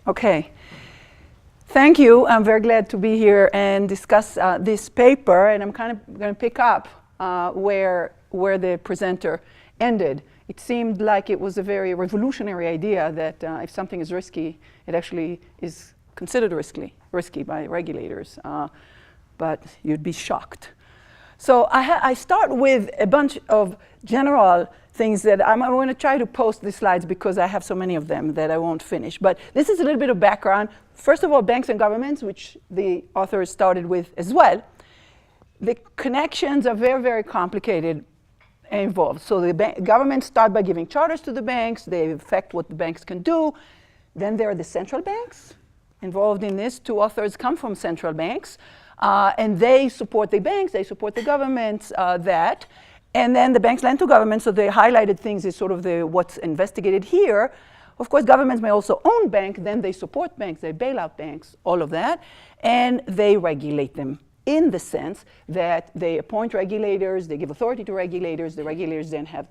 Okay. Thank you. I'm very glad to be here and discuss this paper. And I'm kind of going to pick up where the presenter ended. It seemed like it was a very revolutionary idea that if something is risky, it actually is considered risky by regulators. But you'd be shocked. So I start with a bunch of general things that I'm going to try to post the slides because I have so many of them that I won't finish. But this is a little bit of background. First of all, banks and governments, which the authors started with as well. The connections are very, very complicated and involved. So the governments start by giving charters to the banks. They affect what the banks can do. Then there are the central banks involved in this. Two authors come from central banks. And they support the banks, they support the governments, that. And then the banks lend to governments, so they highlighted things as sort of what's investigated here. Of course, governments may also own banks, then they support banks, they bail out banks, all of that. And they regulate them in the sense that they appoint regulators, they give authority to regulators, the regulators then have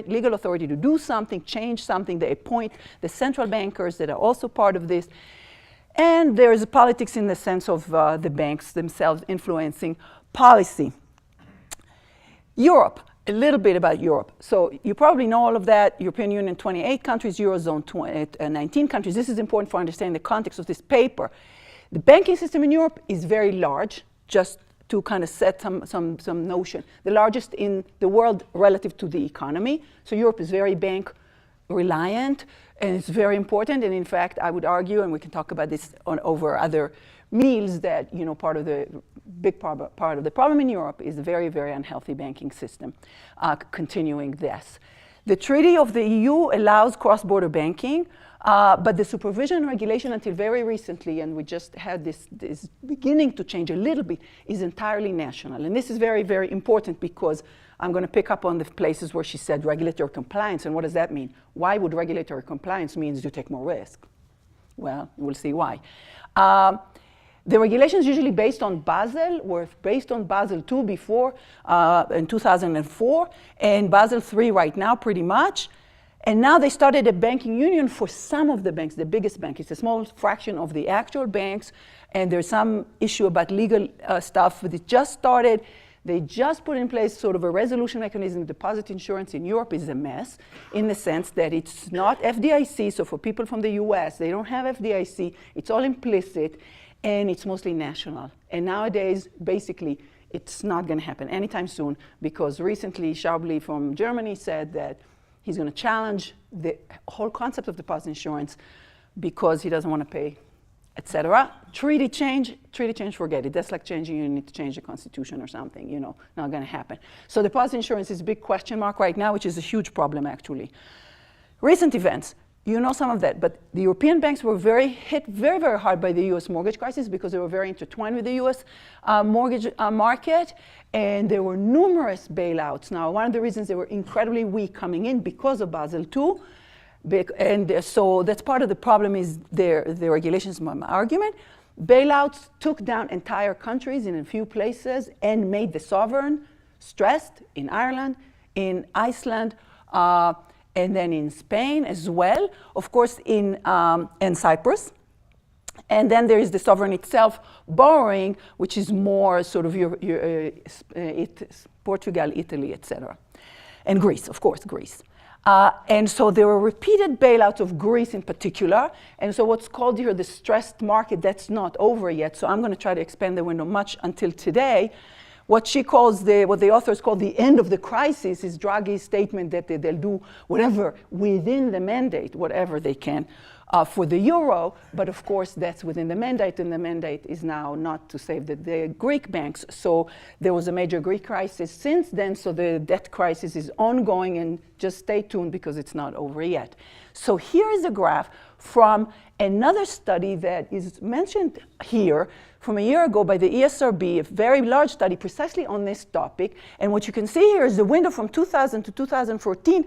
legal authority to do something, change something, they appoint the central bankers that are also part of this. And there is politics in the sense of the banks themselves influencing policy. Europe, a little bit about Europe. So you probably know all of that. European Union, 28 countries, Eurozone, 19 countries. This is important for understanding the context of this paper. The banking system in Europe is very large, just to kind of set some notion. The largest in the world relative to the economy. So Europe is very bank reliant, and it's very important. And in fact, I would argue, and we can talk about this over other meals, that part of the big part of the problem in Europe is a very, very unhealthy banking system. Continuing this, the Treaty of the EU allows cross-border banking, but the supervision and regulation until very recently, and we just had this beginning to change a little bit, is entirely national. And this is very, very important because I'm going to pick up on the places where she said regulatory compliance. And what does that mean? Why would regulatory compliance means you take more risk? Well, we'll see why. The regulations usually based on Basel were based on Basel II before in 2004, and Basel III right now pretty much. And now they started a banking union for some of the banks, the biggest bank. It's a small fraction of the actual banks, and there's some issue about legal stuff, but it just started. They just put in place sort of a resolution mechanism. Deposit insurance in Europe is a mess in the sense that it's not FDIC. So for people from the US, they don't have FDIC. It's all implicit, and it's mostly national. And nowadays, basically, it's not going to happen anytime soon because recently Schäuble from Germany said that he's going to challenge the whole concept of deposit insurance because he doesn't want to pay, etc. Treaty change, forget it. That's like changing, you need to change the constitution or something, not going to happen. So deposit insurance is a big question mark right now, which is a huge problem actually. Recent events, you know some of that, but the European banks were hit very, very hard by the US mortgage crisis because they were very intertwined with the US mortgage market, and there were numerous bailouts. Now, one of the reasons they were incredibly weak coming in because of Basel II, and so that's part of the problem is the regulations, my argument. Bailouts took down entire countries in a few places and made the sovereign stressed in Ireland, in Iceland, and then in Spain as well, of course, in Cyprus. And then there is the sovereign itself borrowing, which is more sort of Portugal, Italy, etc. And Greece, of course, Greece. And so there were repeated bailouts of Greece in particular. And so what's called here the stressed market, that's not over yet. So I'm going to try to expand the window much until today. What she calls what the authors call the end of the crisis is Draghi's statement that they'll do whatever within the mandate, whatever they can for the euro. But of course, that's within the mandate, and the mandate is now not to save the Greek banks. So there was a major Greek crisis since then. So the debt crisis is ongoing, and just stay tuned because it's not over yet. So here is a graph from another study that is mentioned here from a year ago by the ESRB, a very large study precisely on this topic. And what you can see here is the window from 2000 to 2014.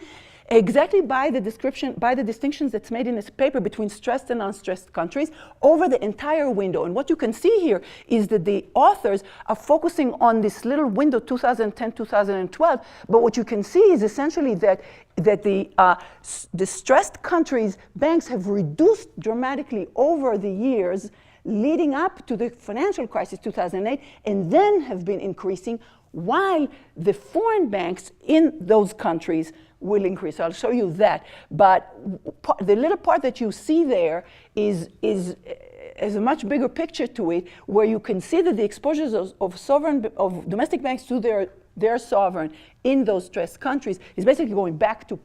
exactly by the description, by the distinctions that's made in this paper between stressed and unstressed countries over the entire window. And what you can see here is that the authors are focusing on this little window, 2010, 2012. But what you can see is essentially that the stressed countries' banks have reduced dramatically over the years leading up to the financial crisis, 2008, and then have been increasing, while the foreign banks in those countries will increase. I'll show you that. But the little part that you see there is a much bigger picture to it, where you can see that the exposures of domestic banks to their sovereign in those stressed countries is basically going back to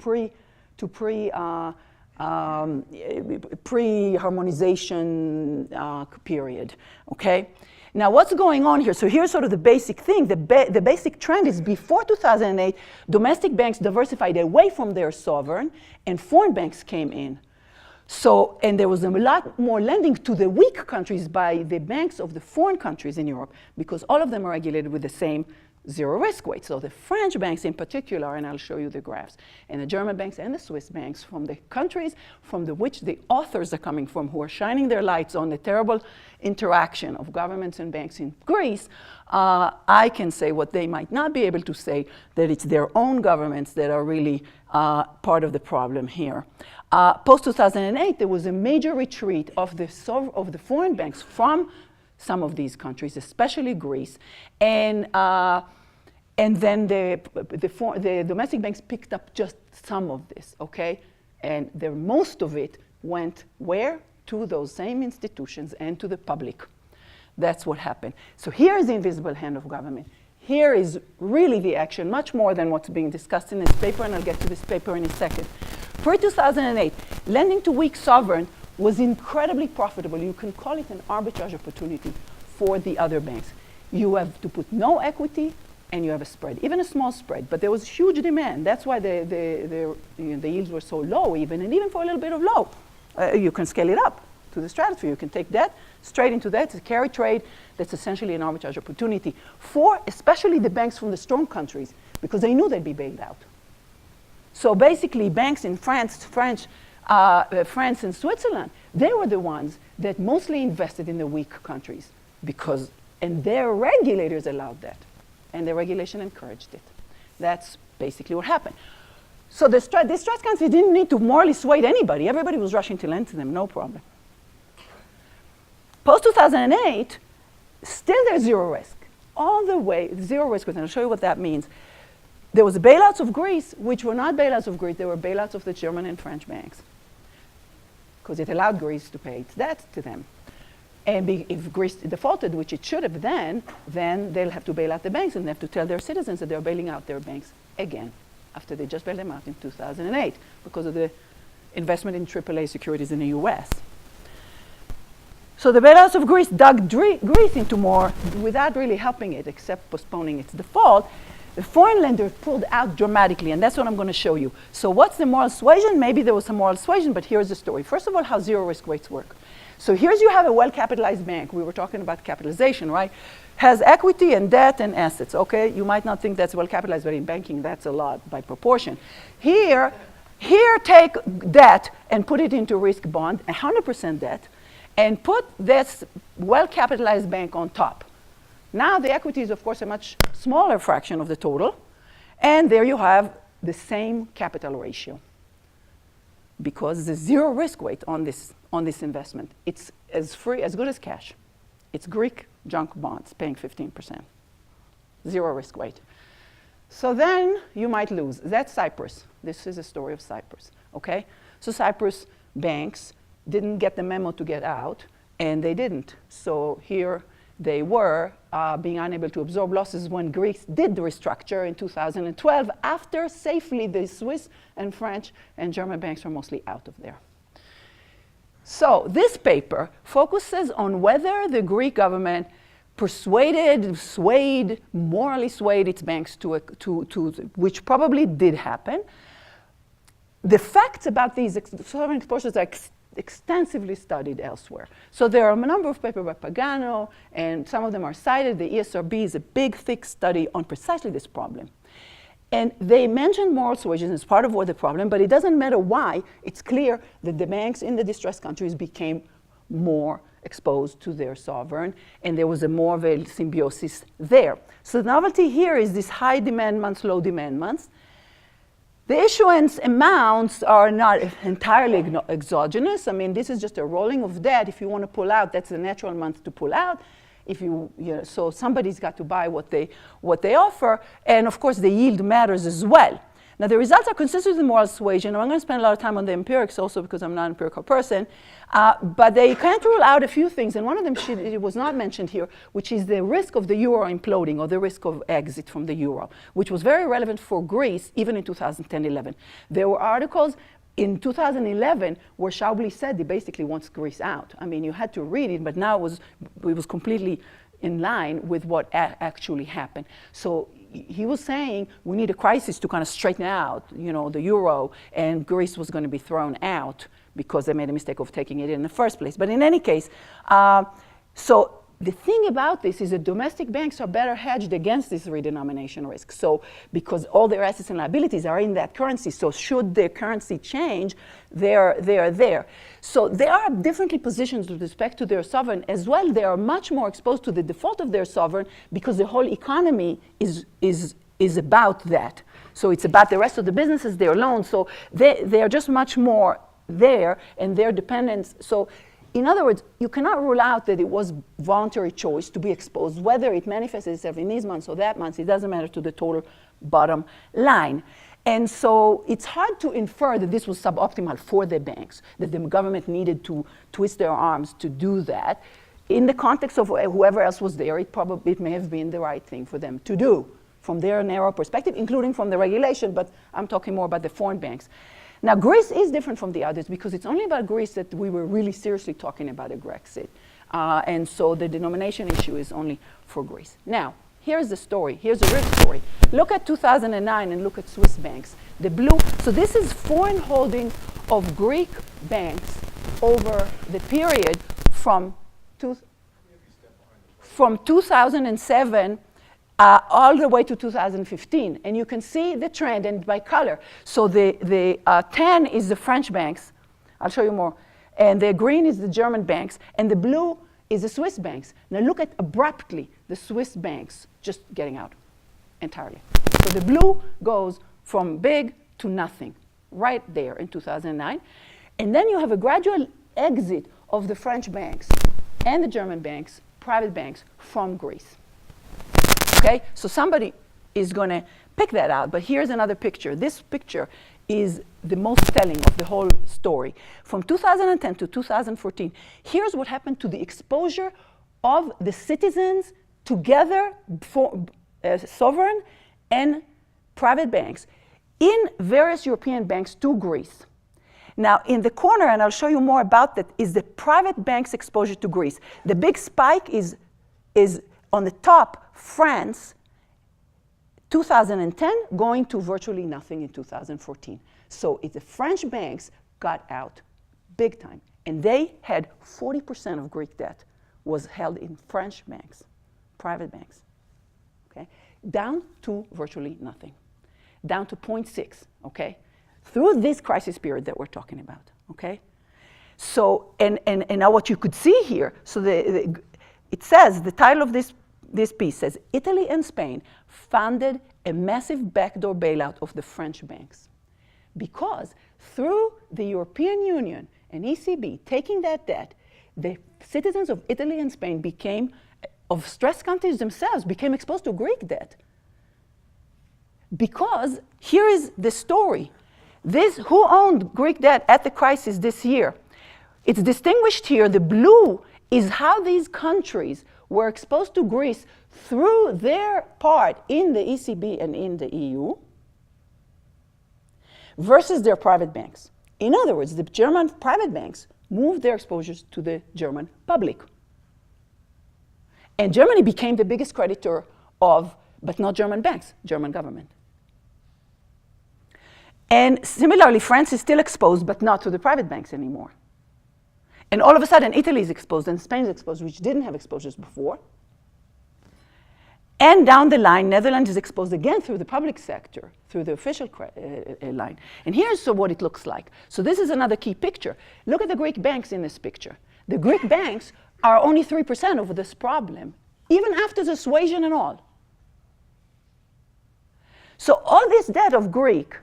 pre-harmonization period, okay? Now, what's going on here? So here's sort of the basic thing. The basic trend is before 2008, domestic banks diversified away from their sovereign, and foreign banks came in. So, and there was a lot more lending to the weak countries by the banks of the foreign countries in Europe, because all of them are regulated with the same zero risk weight. So the French banks in particular, and I'll show you the graphs, and the German banks and the Swiss banks from the countries from which the authors are coming from, who are shining their lights on the terrible interaction of governments and banks in Greece, I can say what they might not be able to say, that it's their own governments that are really part of the problem here. Post-2008, there was a major retreat of the foreign banks from some of these countries, especially Greece, and then the domestic banks picked up just some of this, okay? And most of it went where? To those same institutions and to the public. That's what happened. So here is the invisible hand of government. Here is really the action, much more than what's being discussed in this paper, and I'll get to this paper in a second. Pre-2008, lending to weak sovereign was incredibly profitable. You can call it an arbitrage opportunity for the other banks. You have to put no equity, and you have a spread, even a small spread. But there was huge demand. That's why the yields were so low, even, and even for a little bit of low. You can scale it up to the stratosphere. You can take that straight into that. It's a carry trade. That's essentially an arbitrage opportunity for especially the banks from the strong countries, because they knew they'd be bailed out. So basically, banks in France and Switzerland, they were the ones that mostly invested in the weak countries, and their regulators allowed that, and the regulation encouraged it. That's basically what happened. So the stressed countries didn't need to morally sway anybody. Everybody was rushing to lend to them, no problem. Post-2008, still there's zero risk. All the way, zero risk, and I'll show you what that means. There was bailouts of Greece, which were not bailouts of Greece, they were bailouts of the German and French banks, because it allowed Greece to pay its debt to them. And if Greece defaulted, which it should have then they'll have to bail out the banks, and they have to tell their citizens that they're bailing out their banks again, after they just bailed them out in 2008, because of the investment in AAA securities in the US. So the bailouts of Greece dug Greece into more without really helping it, except postponing its default. The foreign lender pulled out dramatically, and that's what I'm going to show you. So what's the moral suasion? Maybe there was some moral suasion, but here's the story. First of all, how zero risk weights work. So here's you have a well-capitalized bank. We were talking about capitalization, right? Has equity and debt and assets, okay? You might not think that's well-capitalized, but in banking, that's a lot by proportion. Here take debt and put it into risk bond, 100% debt, and put this well-capitalized bank on top. Now the equity is, of course, a much smaller fraction of the total, and there you have the same capital ratio, because the zero risk weight on this investment. It's as good as cash. It's Greek junk bonds paying 15%, zero risk weight. So then you might lose. That's Cyprus. This is a story of Cyprus, okay? So Cyprus banks didn't get the memo to get out, and they didn't. So here they were being unable to absorb losses when Greece did the restructure in 2012, after safely the Swiss and French and German banks were mostly out of there. So this paper focuses on whether the Greek government morally swayed its banks which probably did happen. The facts about these sovereign exposures are extensively studied elsewhere. So there are a number of papers by Pagano, and some of them are cited. The ESRB is a big, thick study on precisely this problem. And they mentioned moral suasion as part of what the problem, but it doesn't matter why. It's clear that the banks in the distressed countries became more exposed to their sovereign, and there was a more of a symbiosis there. So the novelty here is this high demand months, low demand months. The issuance amounts are not entirely exogenous. I mean, this is just a rolling of debt. If you want to pull out, that's the natural month to pull out. If so somebody's got to buy what they offer, and of course the yield matters as well. Now the results are consistent with the moral suasion. I'm going to spend a lot of time on the empirics also because I'm not an empirical person, but they can't rule out a few things, and one of them it was not mentioned here, which is the risk of the euro imploding or the risk of exit from the euro, which was very relevant for Greece even in 2010-11. There were articles in 2011, where Schäuble said he basically wants Greece out. I mean, you had to read it, but now it was completely in line with what actually happened. So he was saying we need a crisis to kind of straighten out, the euro, and Greece was going to be thrown out because they made a mistake of taking it in the first place. But in any case, so the thing about this is that domestic banks are better hedged against this redenomination risk. So because all their assets and liabilities are in that currency, so should their currency change, they are there. So they are differently positioned with respect to their sovereign as well. They are much more exposed to the default of their sovereign because the whole economy is about that. So it's about the rest of the businesses, their loans. So they are just much more there, and their dependence. So in other words, you cannot rule out that it was voluntary choice to be exposed, whether it manifests itself in these months or that month. It doesn't matter to the total bottom line. And so it's hard to infer that this was suboptimal for the banks, that the government needed to twist their arms to do that. In the context of whoever else was there, it may have been the right thing for them to do from their narrow perspective, including from the regulation, but I'm talking more about the foreign banks. Now, Greece is different from the others because it's only about Greece that we were really seriously talking about a Grexit. And so the denomination issue is only for Greece. Now, here's the story. Here's the real story. Look at 2009 and look at Swiss banks. The blue, so this is foreign holding of Greek banks over the period from 2007 all the way to 2015, and you can see the trend, and by color. So the tan is the French banks. I'll show you more. And the green is the German banks, and the blue is the Swiss banks. Now look at abruptly the Swiss banks just getting out entirely. So the blue goes from big to nothing right there in 2009. And then you have a gradual exit of the French banks and the German banks, private banks, from Greece. Okay, so somebody is going to pick that out, but here's another picture. This picture is the most telling of the whole story. From 2010 to 2014, here's what happened to the exposure of the citizens together for sovereign and private banks in various European banks to Greece. Now, in the corner, and I'll show you more about that, is the private bank's exposure to Greece. The big spike is on the top, France, 2010, going to virtually nothing in 2014. So the French banks got out big time. And they had 40% of Greek debt was held in French banks, private banks, okay? Down to virtually nothing, down to 0.6, okay? Through this crisis period that we're talking about, okay? So, and now what you could see here, so it says, the title of this piece says, Italy and Spain funded a massive backdoor bailout of the French banks because through the European Union and ECB taking that debt, the citizens of Italy and Spain of stressed countries themselves, became exposed to Greek debt. Because here is the story. Who owned Greek debt at the crisis this year? It's distinguished here. The blue is how these countries were exposed to Greece through their part in the ECB and in the EU versus their private banks. In other words, the German private banks moved their exposures to the German public. And Germany became the biggest creditor of, but not German banks, German government. And similarly, France is still exposed, but not to the private banks anymore. And all of a sudden, Italy is exposed and Spain is exposed, which didn't have exposures before. And down the line, Netherlands is exposed again through the public sector, through the official line. And here's what it looks like. So this is another key picture. Look at the Greek banks in this picture. The Greek banks are only 3% of this problem, even after the Suasion and all. So all this debt of Greek,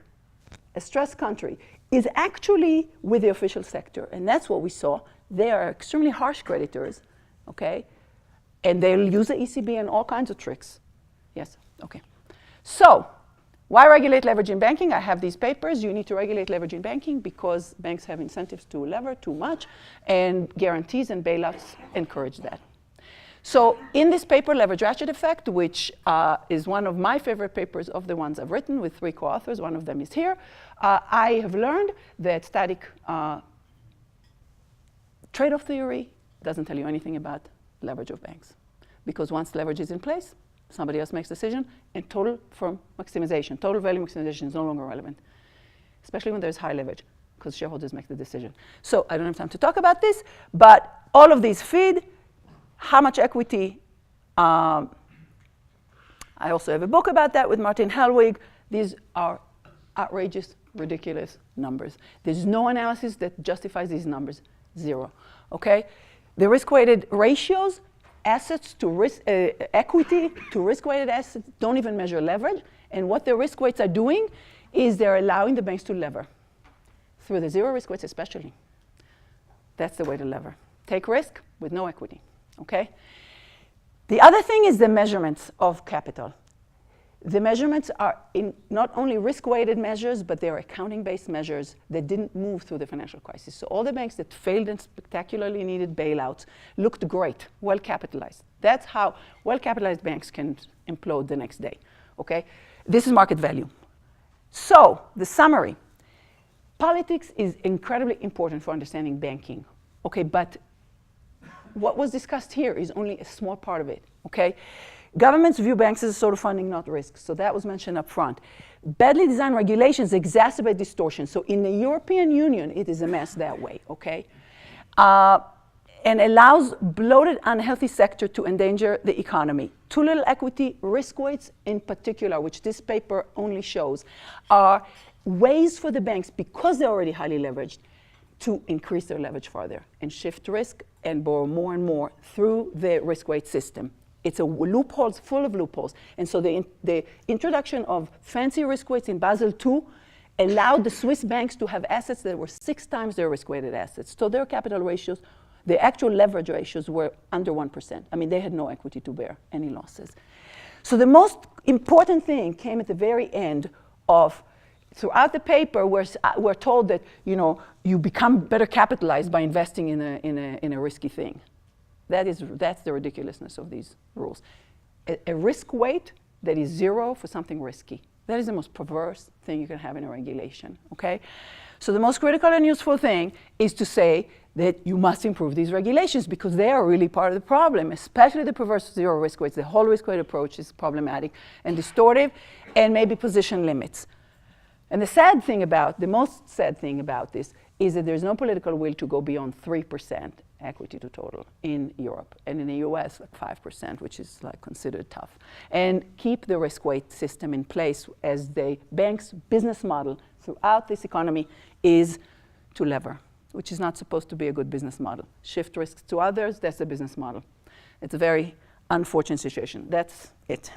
a stressed country, is actually with the official sector. And that's what we saw. They are extremely harsh creditors, okay? And they'll use the ECB and all kinds of tricks. Yes, okay. So why regulate leverage in banking? I have these papers. You need to regulate leverage in banking because banks have incentives to lever too much, and guarantees and bailouts encourage that. So in this paper, Leverage Ratchet Effect, which is one of my favorite papers of the ones I've written with 3 co-authors, one of them is here, I have learned that static trade-off theory doesn't tell you anything about leverage of banks. Because once leverage is in place, somebody else makes a decision, and total firm maximization, total value maximization is no longer relevant, especially when there's high leverage, because shareholders make the decision. So I don't have time to talk about this, but all of these feed how much equity. I also have a book about that with Martin Hellwig. These are outrageous, ridiculous numbers. There's no analysis that justifies these numbers, 0, okay? The risk-weighted ratios, assets to risk, equity to risk-weighted assets don't even measure leverage. And what the risk weights are doing is they're allowing the banks to lever through the 0 risk weights especially. That's the way to lever. Take risk with no equity, okay? The other thing is the measurements of capital. The measurements are in not only risk-weighted measures, but they're accounting-based measures that didn't move through the financial crisis. So all the banks that failed and spectacularly needed bailouts looked great, well-capitalized. That's how well-capitalized banks can implode the next day, okay? This is market value. So the summary. Politics is incredibly important for understanding banking, okay? But what was discussed here is only a small part of it, okay? Governments view banks as a sort of funding, not risk. So that was mentioned up front. Badly designed regulations exacerbate distortion. So in the European Union, it is a mess that way, okay? And allows bloated, unhealthy sector to endanger the economy. Too little equity, risk weights in particular, which this paper only shows, are ways for the banks, because they're already highly leveraged, to increase their leverage further and shift risk and borrow more and more through the risk weight system. It's a loopholes, full of loopholes. And so the introduction of fancy risk weights in Basel II allowed the Swiss banks to have assets that were 6 times their risk-weighted assets. So their capital ratios, the actual leverage ratios were under 1%. I mean, they had no equity to bear any losses. So the most important thing came at the very end of, throughout the paper, we're told that, you know, you become better capitalized by investing in a risky thing. That's the ridiculousness of these rules. A risk weight that is 0 for something risky. That is the most perverse thing you can have in a regulation, okay? So the most critical and useful thing is to say that you must improve these regulations because they are really part of the problem, especially the perverse 0 risk weights. The whole risk weight approach is problematic and distortive, and maybe position limits. And the most sad thing about this is that there's no political will to go beyond 3% equity to total in Europe, and in the US, like 5%, which is like considered tough. And keep the risk weight system in place as the bank's business model throughout this economy is to lever, which is not supposed to be a good business model. Shift risks to others, that's the business model. It's a very unfortunate situation. That's it.